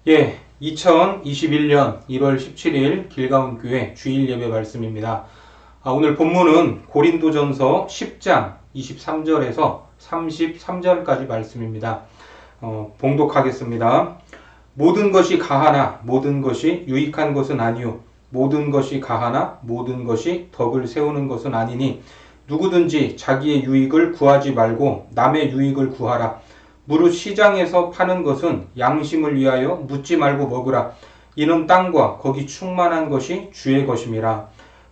예, 2021년 1월 17일 길가온교회 주일 예배 말씀입니다. 오늘 본문은 고린도전서 10장 23절에서 33절까지 말씀입니다. 봉독하겠습니다. 모든 것이 가하나 모든 것이 유익한 것은 아니요 모든 것이 가하나 모든 것이 덕을 세우는 것은 아니니 누구든지 자기의 유익을 구하지 말고 남의 유익을 구하라. 무릇 시장에서 파는 것은 양심을 위하여 묻지 말고 먹으라. 이는 땅과 거기 충만한 것이 주의 것임이라.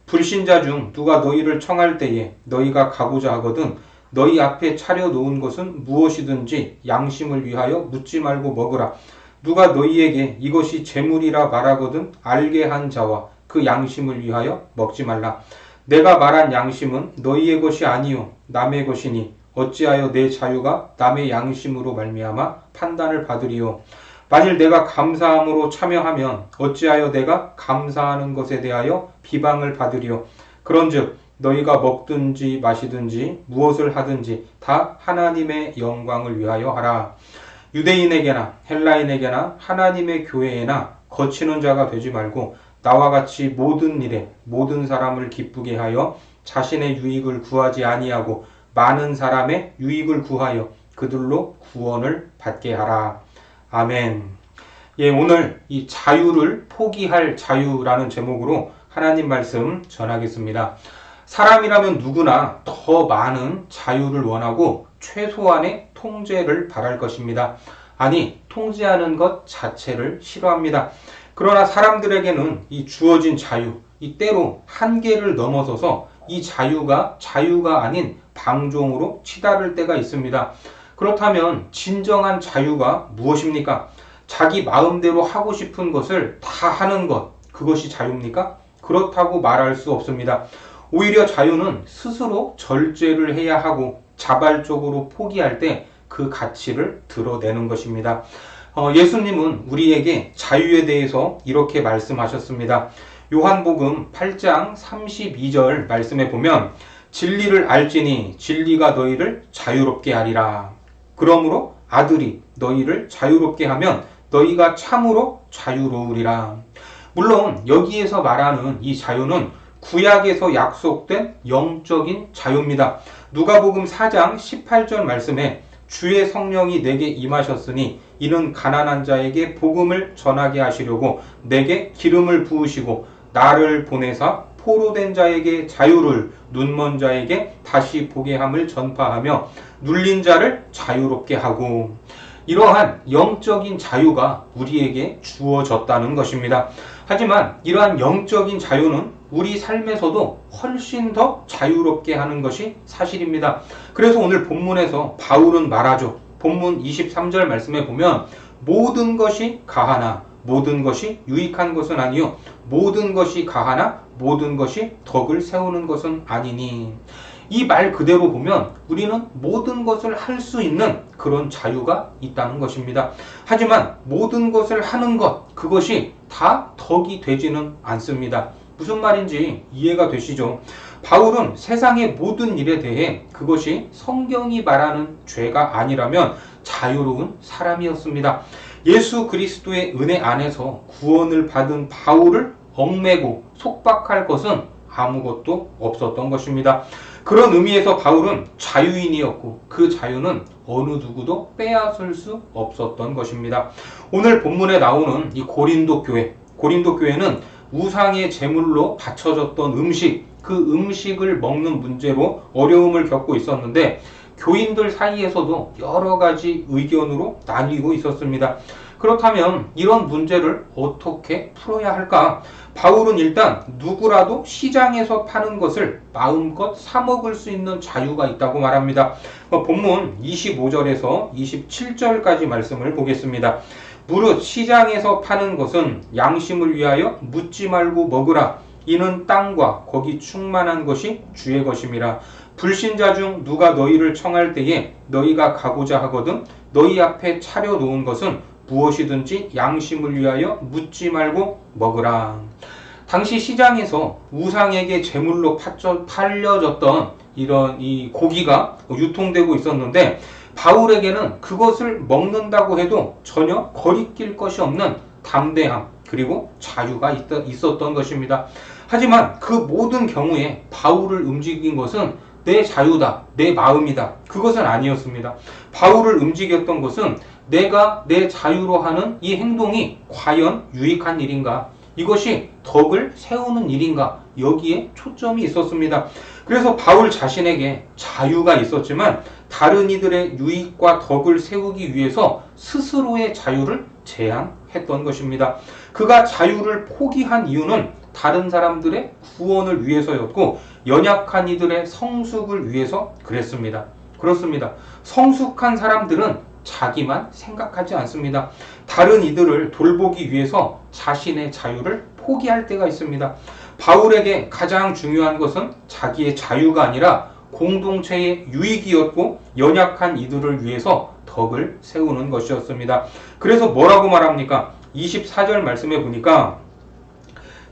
불신자 중 누가 너희를 청할 때에 너희가 가고자 하거든 너희 앞에 차려 놓은 것은 무엇이든지 양심을 위하여 묻지 말고 먹으라. 누가 너희에게 이것이 재물이라 말하거든 알게 한 자와 그 양심을 위하여 먹지 말라. 내가 말한 양심은 너희의 것이 아니요 남의 것이니 어찌하여 내 자유가 남의 양심으로 말미암아 판단을 받으리요. 만일 내가 감사함으로 참여하면 어찌하여 내가 감사하는 것에 대하여 비방을 받으리요. 그런즉 너희가 먹든지 마시든지 무엇을 하든지 다 하나님의 영광을 위하여 하라. 유대인에게나 헬라인에게나 하나님의 교회에나 거치는 자가 되지 말고 나와 같이 모든 일에 모든 사람을 기쁘게 하여 자신의 유익을 구하지 아니하고 많은 사람의 유익을 구하여 그들로 구원을 받게 하라. 아멘. 예, 오늘 이 자유를 포기할 자유라는 제목으로 하나님 말씀 전하겠습니다. 사람이라면 누구나 더 많은 자유를 원하고 최소한의 통제를 바랄 것입니다. 아니, 통제하는 것 자체를 싫어합니다. 그러나 사람들에게는 이 주어진 자유, 이 때로 한계를 넘어서서 이 자유가 아닌 방종으로 치달을 때가 있습니다. 그렇다면 진정한 자유가 무엇입니까? 자기 마음대로 하고 싶은 것을 다 하는 것, 그것이 자유입니까? 그렇다고 말할 수 없습니다. 오히려 자유는 스스로 절제를 해야 하고 자발적으로 포기할 때 그 가치를 드러내는 것입니다. 예수님은 우리에게 자유에 대해서 이렇게 말씀하셨습니다. 요한복음 8장 32절 말씀에 보면 진리를 알지니 진리가 너희를 자유롭게 하리라. 그러므로 아들이 너희를 자유롭게 하면 너희가 참으로 자유로우리라. 물론 여기에서 말하는 이 자유는 구약에서 약속된 영적인 자유입니다. 누가복음 4장 18절 말씀에 주의 성령이 내게 임하셨으니 이는 가난한 자에게 복음을 전하게 하시려고 내게 기름을 부으시고 나를 보내사 포로된 자에게 자유를 눈먼 자에게 다시 보게 함을 전파하며 눌린 자를 자유롭게 하고 이러한 영적인 자유가 우리에게 주어졌다는 것입니다. 하지만 이러한 영적인 자유는 우리 삶에서도 훨씬 더 자유롭게 하는 것이 사실입니다. 그래서 오늘 본문에서 바울은 말하죠. 본문 23절 말씀에 보면 모든 것이 가하나 모든 것이 유익한 것은 아니요 모든 것이 가하나 모든 것이 덕을 세우는 것은 아니니. 이 말 그대로 보면 우리는 모든 것을 할 수 있는 그런 자유가 있다는 것입니다. 하지만 모든 것을 하는 것, 그것이 다 덕이 되지는 않습니다. 무슨 말인지 이해가 되시죠? 바울은 세상의 모든 일에 대해 그것이 성경이 말하는 죄가 아니라면 자유로운 사람이었습니다. 예수 그리스도의 은혜 안에서 구원을 받은 바울을 얽매고 속박할 것은 아무것도 없었던 것입니다. 그런 의미에서 바울은 자유인이었고 그 자유는 어느 누구도 빼앗을 수 없었던 것입니다. 오늘 본문에 나오는 이 고린도 교회는 우상의 제물로 바쳐졌던 음식, 그 음식을 먹는 문제로 어려움을 겪고 있었는데 교인들 사이에서도 여러 가지 의견으로 나뉘고 있었습니다. 그렇다면 이런 문제를 어떻게 풀어야 할까? 바울은 일단 누구라도 시장에서 파는 것을 마음껏 사 먹을 수 있는 자유가 있다고 말합니다. 본문 25절에서 27절까지 말씀을 보겠습니다. 무릇 시장에서 파는 것은 양심을 위하여 묻지 말고 먹으라. 이는 땅과 거기 충만한 것이 주의 것임이라. 불신자 중 누가 너희를 청할 때에 너희가 가고자 하거든 너희 앞에 차려 놓은 것은 무엇이든지 양심을 위하여 묻지 말고 먹으라. 당시 시장에서 우상에게 제물로 팔려졌던 이런 이 고기가 유통되고 있었는데 바울에게는 그것을 먹는다고 해도 전혀 거리낄 것이 없는 담대함 그리고 자유가 있었던 것입니다. 하지만 그 모든 경우에 바울을 움직인 것은 내 자유다, 내 마음이다. 그것은 아니었습니다. 바울을 움직였던 것은 내가 내 자유로 하는 이 행동이 과연 유익한 일인가? 이것이 덕을 세우는 일인가? 여기에 초점이 있었습니다. 그래서 바울 자신에게 자유가 있었지만 다른 이들의 유익과 덕을 세우기 위해서 스스로의 자유를 제한했던 것입니다. 그가 자유를 포기한 이유는 다른 사람들의 구원을 위해서였고 연약한 이들의 성숙을 위해서 그랬습니다. 그렇습니다. 성숙한 사람들은 자기만 생각하지 않습니다. 다른 이들을 돌보기 위해서 자신의 자유를 포기할 때가 있습니다. 바울에게 가장 중요한 것은 자기의 자유가 아니라 공동체의 유익이었고 연약한 이들을 위해서 덕을 세우는 것이었습니다. 그래서 뭐라고 말합니까? 24절 말씀에 보니까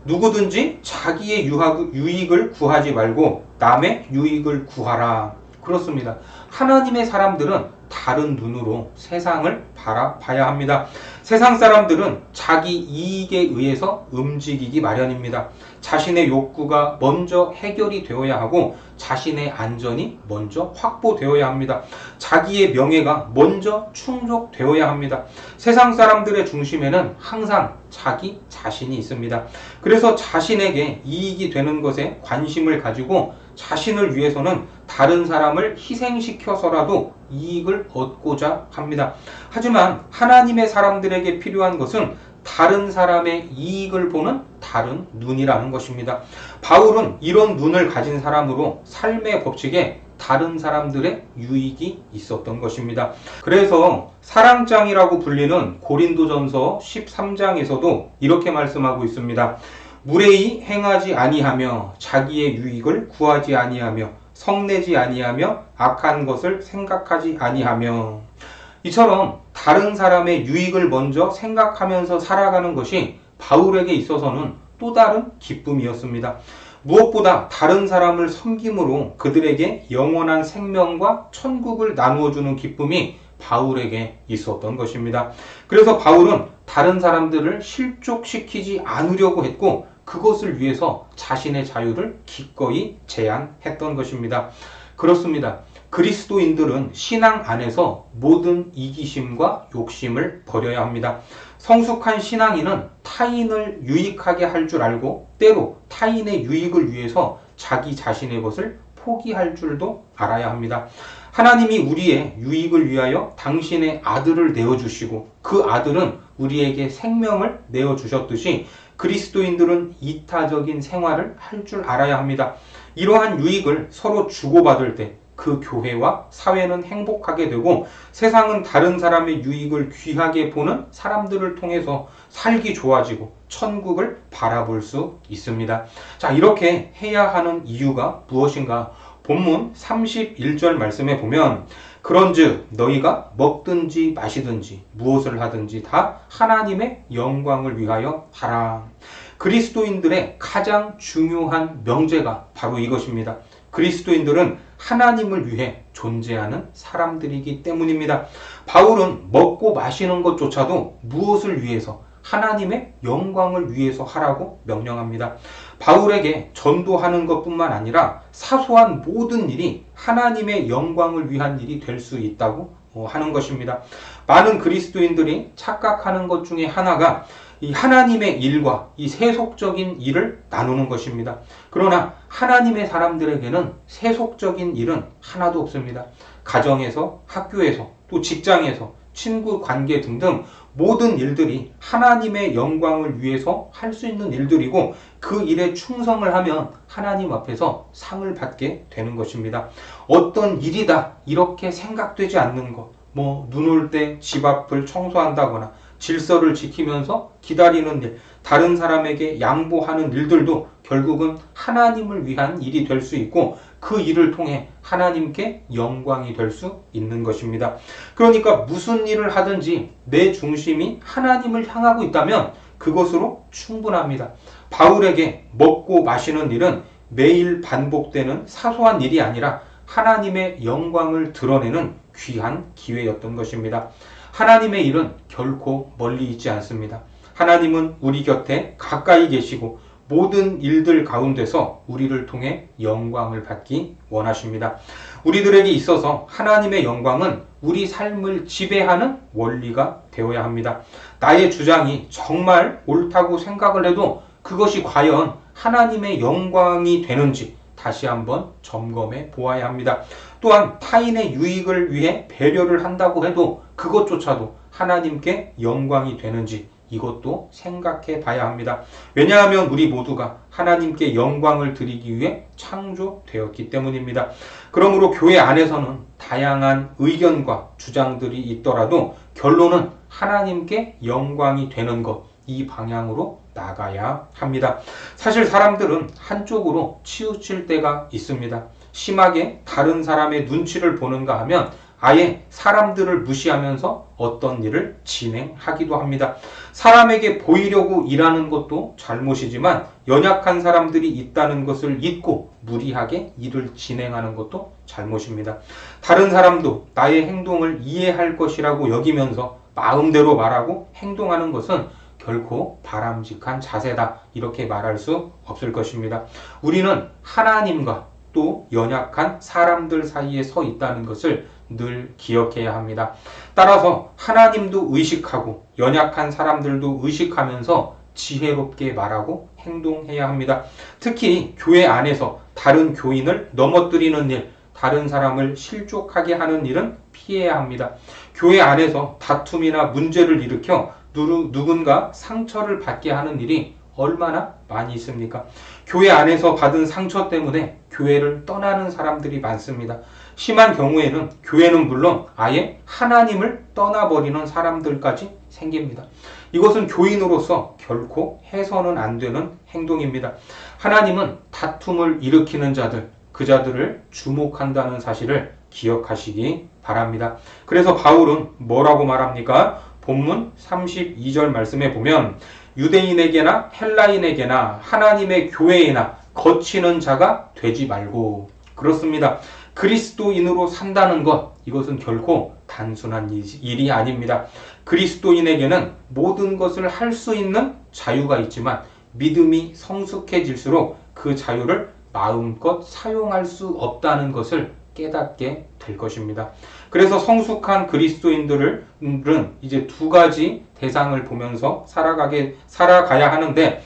누구든지 자기의 유익을 구하지 말고 남의 유익을 구하라. 그렇습니다. 하나님의 사람들은 다른 눈으로 세상을 바라봐야 합니다. 세상 사람들은 자기 이익에 의해서 움직이기 마련입니다. 자신의 욕구가 먼저 해결이 되어야 하고 자신의 안전이 먼저 확보되어야 합니다. 자기의 명예가 먼저 충족되어야 합니다. 세상 사람들의 중심에는 항상 자기 자신이 있습니다. 그래서 자신에게 이익이 되는 것에 관심을 가지고 자신을 위해서는 다른 사람을 희생시켜서라도 이익을 얻고자 합니다. 하지만 하나님의 사람들에게 필요한 것은 다른 사람의 이익을 보는 다른 눈이라는 것입니다. 바울은 이런 눈을 가진 사람으로 삶의 법칙에 다른 사람들의 유익이 있었던 것입니다. 그래서 사랑장이라고 불리는 고린도전서 13장에서도 이렇게 말씀하고 있습니다. 무례히 행하지 아니하며 자기의 유익을 구하지 아니하며 성내지 아니하며 악한 것을 생각하지 아니하며 이처럼 다른 사람의 유익을 먼저 생각하면서 살아가는 것이 바울에게 있어서는 또 다른 기쁨이었습니다. 무엇보다 다른 사람을 섬김으로 그들에게 영원한 생명과 천국을 나누어주는 기쁨이 바울에게 있었던 것입니다. 그래서 바울은 다른 사람들을 실족시키지 않으려고 했고 그것을 위해서 자신의 자유를 기꺼이 제한했던 것입니다. 그렇습니다. 그리스도인들은 신앙 안에서 모든 이기심과 욕심을 버려야 합니다. 성숙한 신앙인은 타인을 유익하게 할 줄 알고 때로 타인의 유익을 위해서 자기 자신의 것을 포기할 줄도 알아야 합니다. 하나님이 우리의 유익을 위하여 당신의 아들을 내어주시고 그 아들은 우리에게 생명을 내어주셨듯이 그리스도인들은 이타적인 생활을 할 줄 알아야 합니다. 이러한 유익을 서로 주고받을 때 그 교회와 사회는 행복하게 되고 세상은 다른 사람의 유익을 귀하게 보는 사람들을 통해서 살기 좋아지고 천국을 바라볼 수 있습니다. 자, 이렇게 해야 하는 이유가 무엇인가? 본문 31절 말씀에 보면 그런즉 너희가 먹든지 마시든지 무엇을 하든지 다 하나님의 영광을 위하여 하라. 그리스도인들의 가장 중요한 명제가 바로 이것입니다. 그리스도인들은 하나님을 위해 존재하는 사람들이기 때문입니다. 바울은 먹고 마시는 것조차도 무엇을 위해서? 하나님의 영광을 위해서 하라고 명령합니다. 바울에게 전도하는 것뿐만 아니라 사소한 모든 일이 하나님의 영광을 위한 일이 될 수 있다고 하는 것입니다. 많은 그리스도인들이 착각하는 것 중에 하나가 이 하나님의 일과 이 세속적인 일을 나누는 것입니다. 그러나 하나님의 사람들에게는 세속적인 일은 하나도 없습니다. 가정에서, 학교에서, 또 직장에서, 친구 관계 등등 모든 일들이 하나님의 영광을 위해서 할 수 있는 일들이고 그 일에 충성을 하면 하나님 앞에서 상을 받게 되는 것입니다. 어떤 일이다 이렇게 생각되지 않는 것, 눈 올 때 집 앞을 청소한다거나 질서를 지키면서 기다리는 일, 다른 사람에게 양보하는 일들도 결국은 하나님을 위한 일이 될 수 있고 그 일을 통해 하나님께 영광이 될 수 있는 것입니다. 그러니까 무슨 일을 하든지 내 중심이 하나님을 향하고 있다면 그것으로 충분합니다. 바울에게 먹고 마시는 일은 매일 반복되는 사소한 일이 아니라 하나님의 영광을 드러내는 귀한 기회였던 것입니다. 하나님의 일은 결코 멀리 있지 않습니다. 하나님은 우리 곁에 가까이 계시고 모든 일들 가운데서 우리를 통해 영광을 받기 원하십니다. 우리들에게 있어서 하나님의 영광은 우리 삶을 지배하는 원리가 되어야 합니다. 나의 주장이 정말 옳다고 생각을 해도 그것이 과연 하나님의 영광이 되는지 다시 한번 점검해 보아야 합니다. 또한 타인의 유익을 위해 배려를 한다고 해도 그것조차도 하나님께 영광이 되는지 이것도 생각해 봐야 합니다. 왜냐하면 우리 모두가 하나님께 영광을 드리기 위해 창조되었기 때문입니다. 그러므로 교회 안에서는 다양한 의견과 주장들이 있더라도 결론은 하나님께 영광이 되는 것, 이 방향으로 나가야 합니다. 사실 사람들은 한쪽으로 치우칠 때가 있습니다. 심하게 다른 사람의 눈치를 보는가 하면 아예 사람들을 무시하면서 어떤 일을 진행하기도 합니다. 사람에게 보이려고 일하는 것도 잘못이지만 연약한 사람들이 있다는 것을 잊고 무리하게 일을 진행하는 것도 잘못입니다. 다른 사람도 나의 행동을 이해할 것이라고 여기면서 마음대로 말하고 행동하는 것은 결코 바람직한 자세다. 이렇게 말할 수 없을 것입니다. 우리는 하나님과 또 연약한 사람들 사이에 서 있다는 것을 늘 기억해야 합니다. 따라서 하나님도 의식하고 연약한 사람들도 의식하면서 지혜롭게 말하고 행동해야 합니다. 특히 교회 안에서 다른 교인을 넘어뜨리는 일, 다른 사람을 실족하게 하는 일은 피해야 합니다. 교회 안에서 다툼이나 문제를 일으켜 누군가 상처를 받게 하는 일이 얼마나 많이 있습니까? 교회 안에서 받은 상처 때문에 교회를 떠나는 사람들이 많습니다. 심한 경우에는 교회는 물론 아예 하나님을 떠나버리는 사람들까지 생깁니다. 이것은 교인으로서 결코 해서는 안 되는 행동입니다. 하나님은 다툼을 일으키는 자들, 그 자들을 주목한다는 사실을 기억하시기 바랍니다. 그래서 바울은 뭐라고 말합니까? 본문 32절 말씀에 보면 유대인에게나 헬라인에게나 하나님의 교회에나 거치는 자가 되지 말고, 그렇습니다. 그리스도인으로 산다는 것, 이것은 결코 단순한 일이 아닙니다. 그리스도인에게는 모든 것을 할 수 있는 자유가 있지만 믿음이 성숙해질수록 그 자유를 마음껏 사용할 수 없다는 것을 깨닫게 될 것입니다. 그래서 성숙한 그리스도인들은 이제 두 가지 대상을 보면서 살아가야 하는데,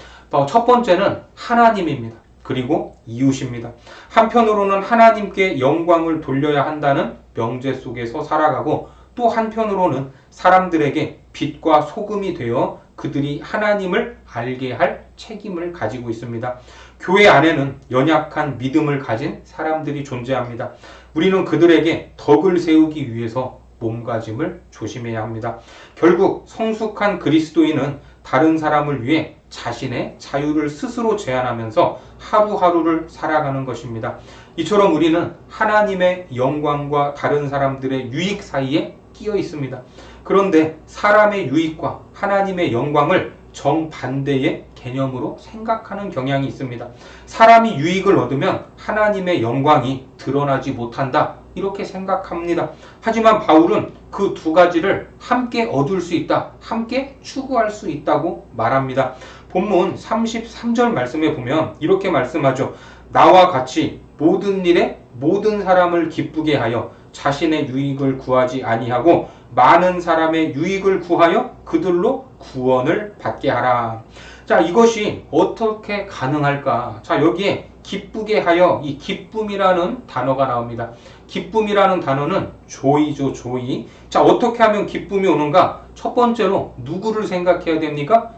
첫 번째는 하나님입니다. 그리고 이웃입니다. 한편으로는 하나님께 영광을 돌려야 한다는 명제 속에서 살아가고, 또 한편으로는 사람들에게 빛과 소금이 되어 그들이 하나님을 알게 할 책임을 가지고 있습니다. 교회 안에는 연약한 믿음을 가진 사람들이 존재합니다. 우리는 그들에게 덕을 세우기 위해서 몸가짐을 조심해야 합니다. 결국 성숙한 그리스도인은 다른 사람을 위해 자신의 자유를 스스로 제한하면서 하루하루를 살아가는 것입니다. 이처럼 우리는 하나님의 영광과 다른 사람들의 유익 사이에 끼어 있습니다. 그런데 사람의 유익과 하나님의 영광을 정반대의 개념으로 생각하는 경향이 있습니다. 사람이 유익을 얻으면 하나님의 영광이 드러나지 못한다, 이렇게 생각합니다. 하지만 바울은 그 두 가지를 함께 얻을 수 있다, 함께 추구할 수 있다고 말합니다. 본문 33절 말씀에 보면 이렇게 말씀하죠. 나와 같이 모든 일에 모든 사람을 기쁘게 하여 자신의 유익을 구하지 아니하고 많은 사람의 유익을 구하여 그들로 구원을 받게 하라. 자, 이것이 어떻게 가능할까? 자, 여기에 기쁘게 하여, 이 기쁨이라는 단어가 나옵니다. 기쁨이라는 단어는 조이죠, 조이. 자, 어떻게 하면 기쁨이 오는가? 첫 번째로 누구를 생각해야 됩니까?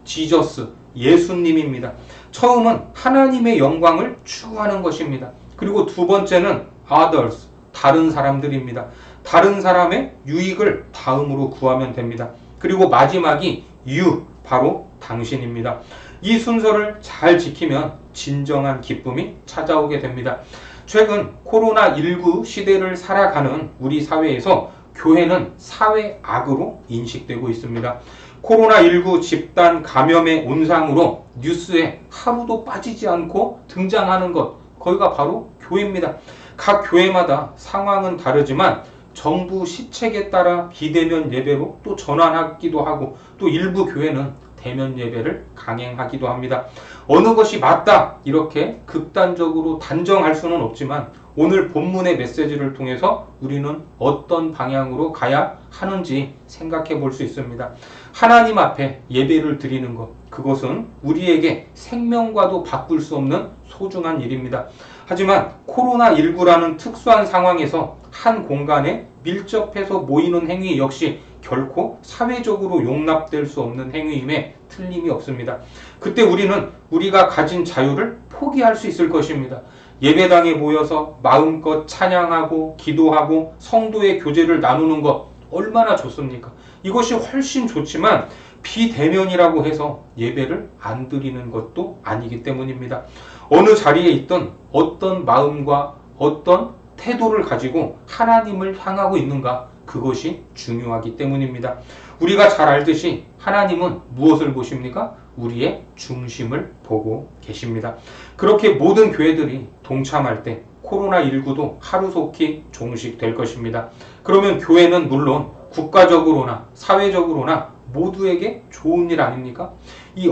지저스, 예수님입니다. 처음은 하나님의 영광을 추구하는 것입니다. 그리고 두 번째는 others, 다른 사람들입니다. 다른 사람의 유익을 다음으로 구하면 됩니다. 그리고 마지막이 you, 바로 당신입니다. 이 순서를 잘 지키면 진정한 기쁨이 찾아오게 됩니다. 최근 코로나19 시대를 살아가는 우리 사회에서 교회는 사회악으로 인식되고 있습니다. 코로나19 집단 감염의 온상으로 뉴스에 하루도 빠지지 않고 등장하는 것, 거기가 바로 교회입니다. 각 교회마다 상황은 다르지만 정부 시책에 따라 비대면 예배로 또 전환하기도 하고 또 일부 교회는 대면 예배를 강행하기도 합니다. 어느 것이 맞다 이렇게 극단적으로 단정할 수는 없지만 오늘 본문의 메시지를 통해서 우리는 어떤 방향으로 가야 하는지 생각해 볼 수 있습니다. 하나님 앞에 예배를 드리는 것, 그것은 우리에게 생명과도 바꿀 수 없는 소중한 일입니다. 하지만 코로나19라는 특수한 상황에서 한 공간에 밀접해서 모이는 행위 역시 결코 사회적으로 용납될 수 없는 행위임에 틀림이 없습니다. 그때 우리는 우리가 가진 자유를 포기할 수 있을 것입니다. 예배당에 모여서 마음껏 찬양하고 기도하고 성도의 교제를 나누는 것 얼마나 좋습니까? 이것이 훨씬 좋지만 비대면이라고 해서 예배를 안 드리는 것도 아니기 때문입니다. 어느 자리에 있던 어떤 마음과 어떤 태도를 가지고 하나님을 향하고 있는가, 그것이 중요하기 때문입니다. 우리가 잘 알듯이 하나님은 무엇을 보십니까? 우리의 중심을 보고 계십니다. 그렇게 모든 교회들이 동참할 때 코로나19도 하루속히 종식될 것입니다. 그러면 교회는 물론 국가적으로나 사회적으로나 모두에게 좋은 일 아닙니까? 이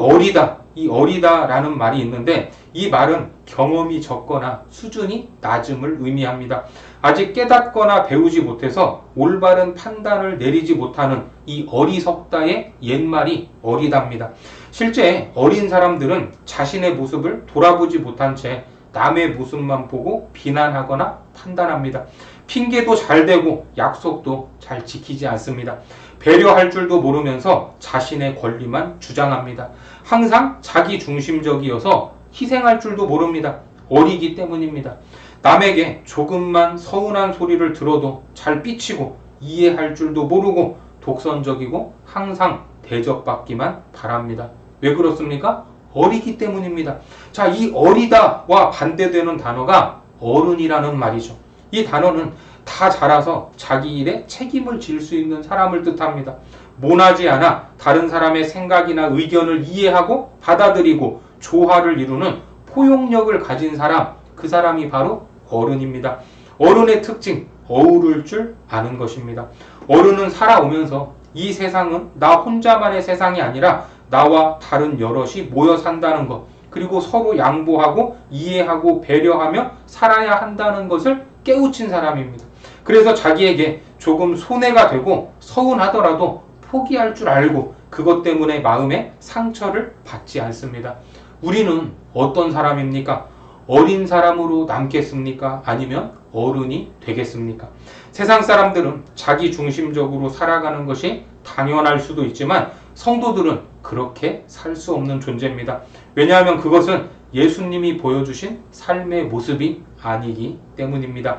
어리다라는 말이 있는데 이 말은 경험이 적거나 수준이 낮음을 의미합니다. 아직 깨닫거나 배우지 못해서 올바른 판단을 내리지 못하는 이 어리석다의 옛말이 어리답니다. 실제 어린 사람들은 자신의 모습을 돌아보지 못한 채 남의 모습만 보고 비난하거나 판단합니다. 핑계도 잘 대고 약속도 잘 지키지 않습니다. 배려할 줄도 모르면서 자신의 권리만 주장합니다. 항상 자기 중심적이어서 희생할 줄도 모릅니다. 어리기 때문입니다. 남에게 조금만 서운한 소리를 들어도 잘 삐치고 이해할 줄도 모르고 독선적이고 항상 대접받기만 바랍니다. 왜 그렇습니까? 어리기 때문입니다. 자, 이 어리다와 반대되는 단어가 어른이라는 말이죠. 이 단어는 다 자라서 자기 일에 책임을 질 수 있는 사람을 뜻합니다. 모나지 않아 다른 사람의 생각이나 의견을 이해하고 받아들이고 조화를 이루는 포용력을 가진 사람, 그 사람이 바로 어른입니다. 어른의 특징, 어우를 줄 아는 것입니다. 어른은 살아오면서 이 세상은 나 혼자만의 세상이 아니라 나와 다른 여럿이 모여 산다는 것, 그리고 서로 양보하고 이해하고 배려하며 살아야 한다는 것을 깨우친 사람입니다. 그래서 자기에게 조금 손해가 되고 서운하더라도 포기할 줄 알고 그것 때문에 마음에 상처를 받지 않습니다. 우리는 어떤 사람입니까? 어린 사람으로 남겠습니까? 아니면 어른이 되겠습니까? 세상 사람들은 자기 중심적으로 살아가는 것이 당연할 수도 있지만 성도들은 그렇게 살 수 없는 존재입니다. 왜냐하면 그것은 예수님이 보여주신 삶의 모습이 아니기 때문입니다.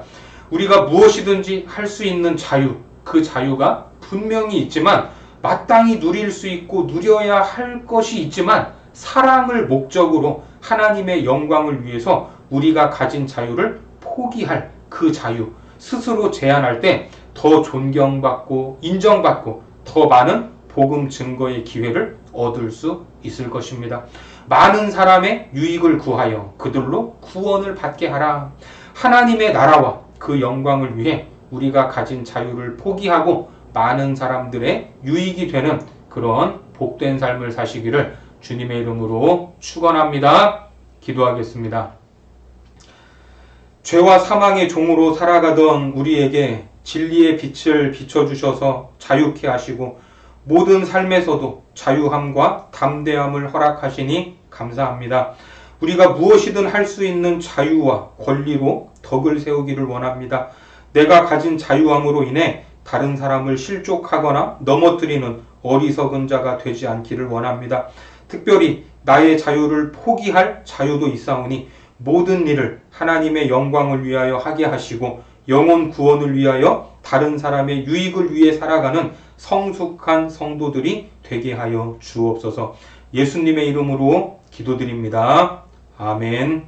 우리가 무엇이든지 할 수 있는 자유, 그 자유가 분명히 있지만 마땅히 누릴 수 있고 누려야 할 것이 있지만 사랑을 목적으로 하나님의 영광을 위해서 우리가 가진 자유를 포기할 그 자유, 스스로 제한할 때 더 존경받고 인정받고 더 많은 복음 증거의 기회를 얻을 수 있을 것입니다. 많은 사람의 유익을 구하여 그들로 구원을 받게 하라. 하나님의 나라와 그 영광을 위해 우리가 가진 자유를 포기하고 많은 사람들의 유익이 되는 그런 복된 삶을 사시기를 주님의 이름으로 축원합니다. 기도하겠습니다. 죄와 사망의 종으로 살아가던 우리에게 진리의 빛을 비춰주셔서 자유케 하시고 모든 삶에서도 자유함과 담대함을 허락하시니 감사합니다. 우리가 무엇이든 할 수 있는 자유와 권리로 덕을 세우기를 원합니다. 내가 가진 자유함으로 인해 다른 사람을 실족하거나 넘어뜨리는 어리석은 자가 되지 않기를 원합니다. 특별히 나의 자유를 포기할 자유도 있사오니 모든 일을 하나님의 영광을 위하여 하게 하시고 영혼 구원을 위하여 다른 사람의 유익을 위해 살아가는 성숙한 성도들이 되게 하여 주옵소서. 예수님의 이름으로 기도드립니다. 아멘.